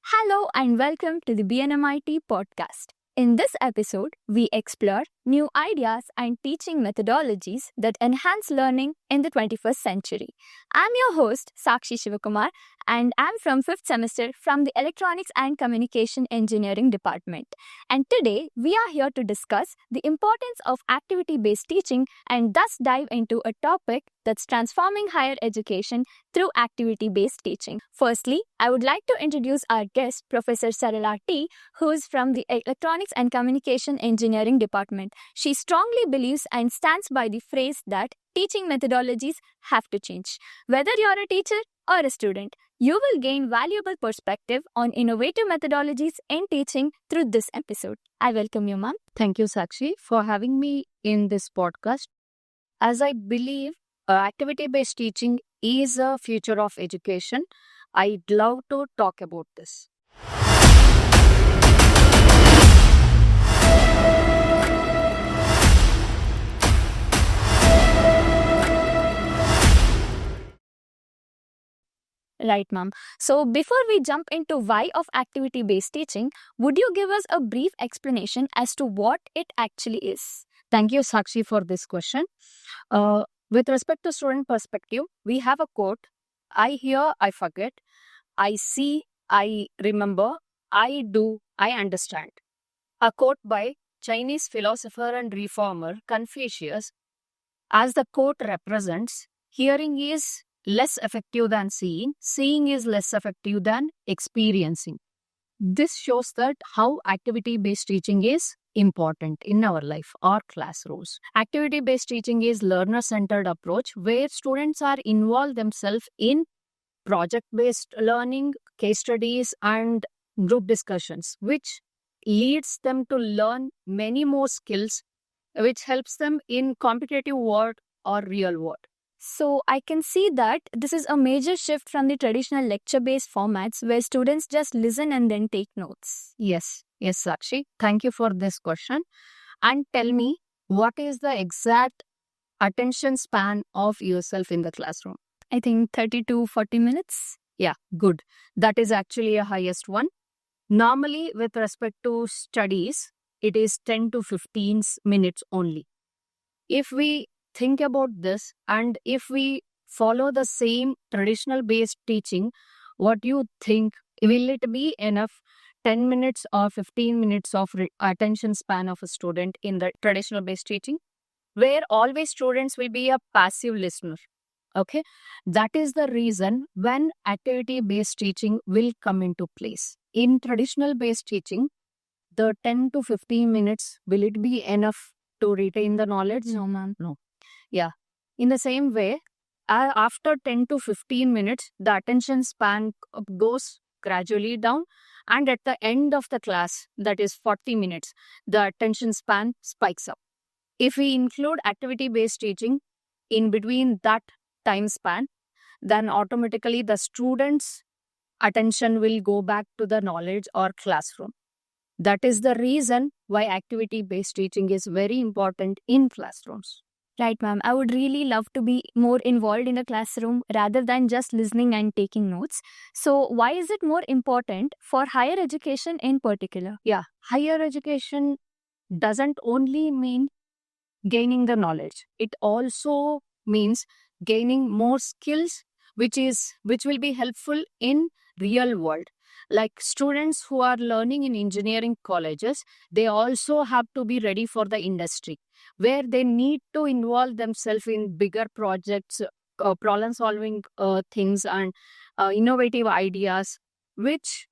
Hello and welcome to the BNMIT podcast. In this episode, we explore new ideas and teaching methodologies that enhance learning in the 21st century. I'm your host, Sakshi Shivakumar, and I'm from 5th semester from the Electronics and Communication Engineering department. And today, we are here to discuss the importance of activity-based teaching and thus dive into a topic that's transforming higher education through activity-based teaching. Firstly, I would like to introduce our guest, Professor Sarala T, who is from the Electronics and Communication Engineering department. She strongly believes and stands by the phrase that teaching methodologies have to change. Whether you're a teacher or a student, you will gain valuable perspective on innovative methodologies in teaching through this episode. I welcome you, ma'am. Thank you, Sakshi, for having me in this podcast. As I believe activity-based teaching is a future of education, I'd love to talk about this. Right, ma'am. So before we jump into why of activity-based teaching, would you give us a brief explanation as to what it actually is? Thank you, Sakshi, for this question. With respect to student perspective, we have a quote: I hear, I forget; I see, I remember; I do, I understand. A quote by Chinese philosopher and reformer Confucius. As the quote represents, hearing is less effective than seeing, seeing is less effective than experiencing. This shows that how activity-based teaching is important in our life or classrooms. Activity-based teaching is learner-centered approach where students are involved themselves in project-based learning, case studies, and group discussions, which leads them to learn many more skills, which helps them in competitive world or real world. So I can see that this is a major shift from the traditional lecture-based formats where students just listen and then take notes. Yes, Sakshi. Thank you for this question. And tell me, what is the exact attention span of yourself in the classroom? I think 30 to 40 minutes. Yeah, good. That is actually a highest one. Normally, with respect to studies, it is 10 to 15 minutes only. If we think about this and if we follow the same traditional based teaching, what do you think? Will it be enough 10 minutes or 15 minutes of attention span of a student in the traditional based teaching? Where always students will be a passive listener. Okay, that is the reason when activity based teaching will come into place. In traditional based teaching, the 10 to 15 minutes, will it be enough to retain the knowledge? No, ma'am. No. Yeah. In the same way, after 10 to 15 minutes, the attention span goes gradually down. And at the end of the class, that is 40 minutes, the attention span spikes up. If we include activity-based teaching in between that time span, then automatically the students' attention will go back to the knowledge or classroom. That is the reason why activity-based teaching is very important in classrooms. Right, ma'am. I would really love to be more involved in the classroom rather than just listening and taking notes. So, why is it more important for higher education in particular? Yeah, higher education doesn't only mean gaining the knowledge. It also means gaining more skills, which will be helpful in real world. Like students who are learning in engineering colleges, they also have to be ready for the industry where they need to involve themselves in bigger projects, problem solving things and innovative ideas, which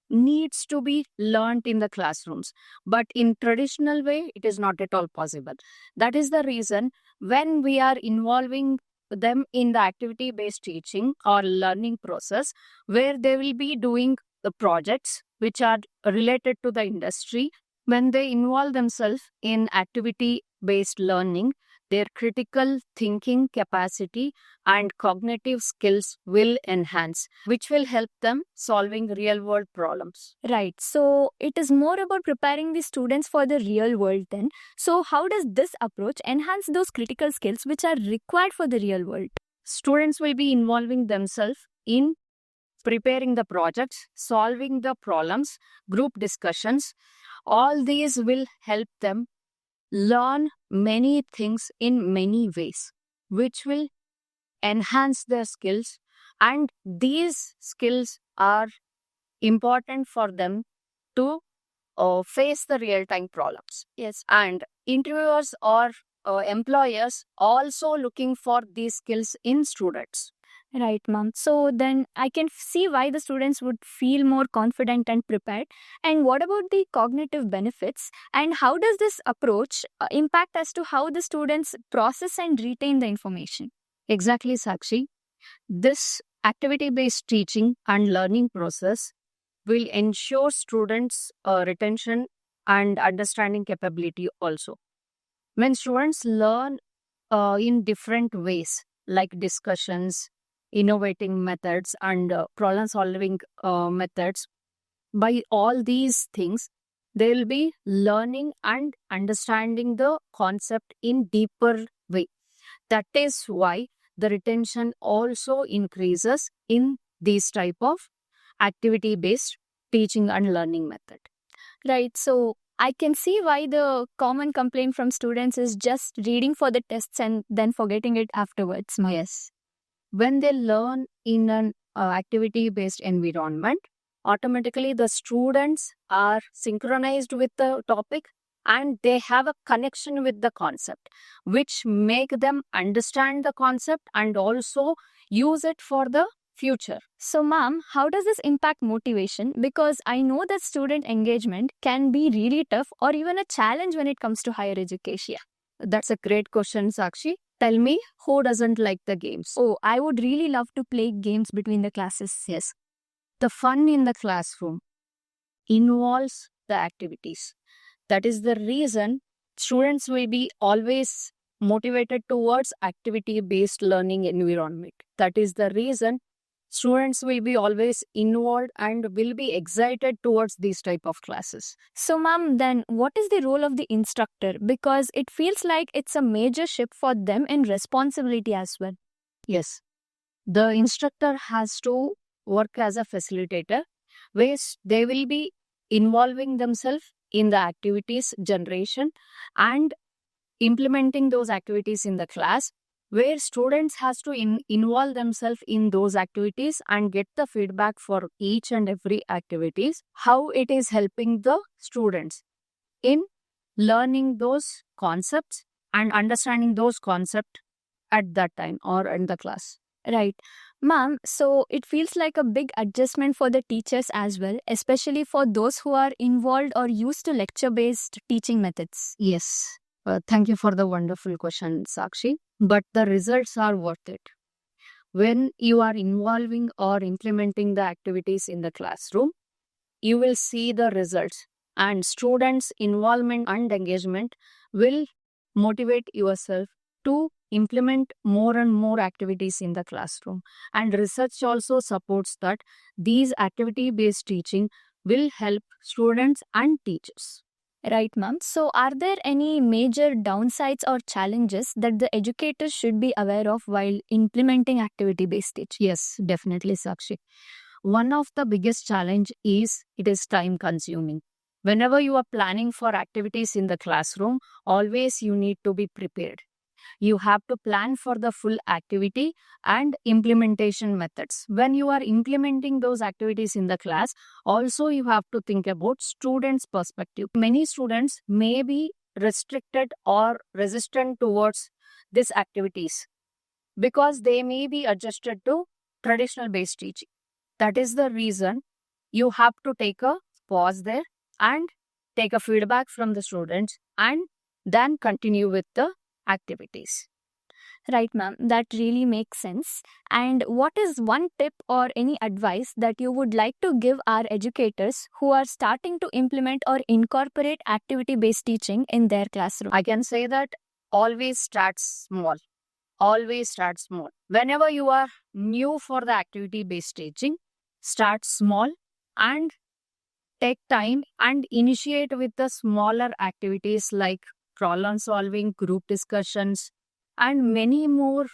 needs to be learned in the classrooms. But in traditional way, it is not at all possible. That is the reason when we are involving them in the activity-based teaching or learning process, where they will be doing the projects which are related to the industry, when they involve themselves in activity-based learning, their critical thinking capacity and cognitive skills will enhance, which will help them solving real world problems. Right. So it is more about preparing the students for the real world then. So how does this approach enhance those critical skills which are required for the real world? Students will be involving themselves in preparing the projects, solving the problems, group discussions. All these will help them learn many things in many ways, which will enhance their skills. And these skills are important for them to face the real time problems. Yes. And interviewers or employers also looking for these skills in students. Right, ma'am. So then I can see why the students would feel more confident and prepared. And what about the cognitive benefits? And how does this approach impact as to how the students process and retain the information? Exactly, Sakshi. This activity based teaching and learning process will ensure students' retention and understanding capability also. When students learn in different ways, like discussions, innovating methods, and problem solving methods, by all these things, they will be learning and understanding the concept in deeper way. That is why the retention also increases in these type of activity based teaching and learning method. Right. So I can see why the common complaint from students is just reading for the tests and then forgetting it afterwards, ma'am. Yes. When they learn in an activity based environment, automatically the students are synchronized with the topic and they have a connection with the concept, which make them understand the concept and also use it for the future. So, ma'am, how does this impact motivation? Because I know that student engagement can be really tough or even a challenge when it comes to higher education. That's a great question, Sakshi. Tell me, who doesn't like the games? Oh, I would really love to play games between the classes. Yes. The fun in the classroom involves the activities. That is the reason students will be always motivated towards activity-based learning environment. That is the reason students will be always involved and will be excited towards these type of classes. So, ma'am, then what is the role of the instructor? Because it feels like it's a major shift for them in responsibility as well. Yes. The instructor has to work as a facilitator, where they will be involving themselves in the activities generation and implementing those activities in the class, where students has to involve themselves in those activities and get the feedback for each and every activities, how it is helping the students in learning those concepts and understanding those concepts at that time or in the class. Right. Ma'am, so it feels like a big adjustment for the teachers as well, especially for those who are involved or used to lecture-based teaching methods. Yes. Thank you for the wonderful question, Sakshi. But the results are worth it. When you are involving or implementing the activities in the classroom, you will see the results, and students' involvement and engagement will motivate yourself to implement more and more activities in the classroom. And research also supports that these activity-based teaching will help students and teachers. Right, ma'am. So, are there any major downsides or challenges that the educators should be aware of while implementing activity-based teaching? Yes, definitely, Sakshi. One of the biggest challenge is it is time consuming. Whenever you are planning for activities in the classroom, always you need to be prepared. You have to plan for the full activity and implementation methods. When you are implementing those activities in the class, also you have to think about students' perspective. Many students may be restricted or resistant towards these activities because they may be adjusted to traditional based teaching. That is the reason you have to take a pause there and take a feedback from the students and then continue with the activities. Right, ma'am. That really makes sense. And what is one tip or any advice that you would like to give our educators who are starting to implement or incorporate activity-based teaching in their classroom? I can say that always start small. Always start small. Whenever you are new for the activity-based teaching, start small and take time and initiate with the smaller activities like problem solving, group discussions, and many more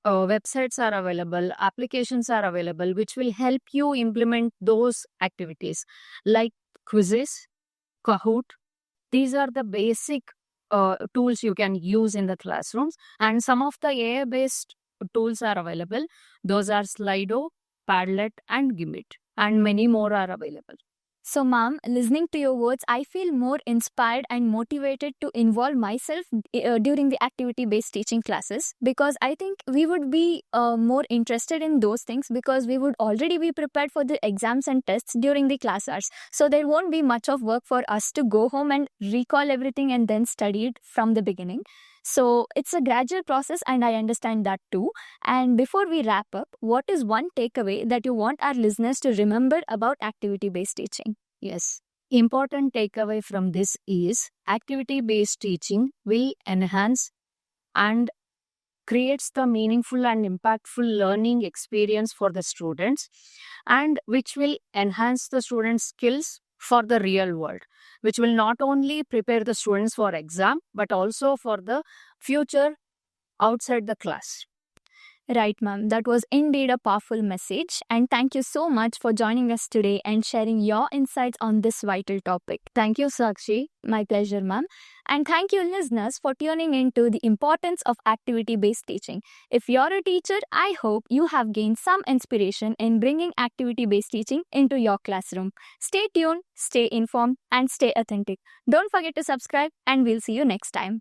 websites are available, applications are available, which will help you implement those activities like quizzes, Kahoot. These are the basic tools you can use in the classrooms, and some of the AI-based tools are available. Those are Slido, Padlet, and Gimit, and many more are available. So, ma'am, listening to your words, I feel more inspired and motivated to involve myself during the activity-based teaching classes, because I think we would be more interested in those things because we would already be prepared for the exams and tests during the class hours. So there won't be much of work for us to go home and recall everything and then study it from the beginning. So it's a gradual process, and I understand that too. And before we wrap up, what is one takeaway that you want our listeners to remember about activity-based teaching? Yes. Important takeaway from this is activity-based teaching will enhance and creates the meaningful and impactful learning experience for the students, and which will enhance the students' skills for the real world, which will not only prepare the students for exam, but also for the future outside the class. Right, ma'am. That was indeed a powerful message. And thank you so much for joining us today and sharing your insights on this vital topic. Thank you, Sakshi. My pleasure, ma'am. And thank you, listeners, for tuning into the importance of activity-based teaching. If you're a teacher, I hope you have gained some inspiration in bringing activity-based teaching into your classroom. Stay tuned, stay informed, and stay authentic. Don't forget to subscribe, and we'll see you next time.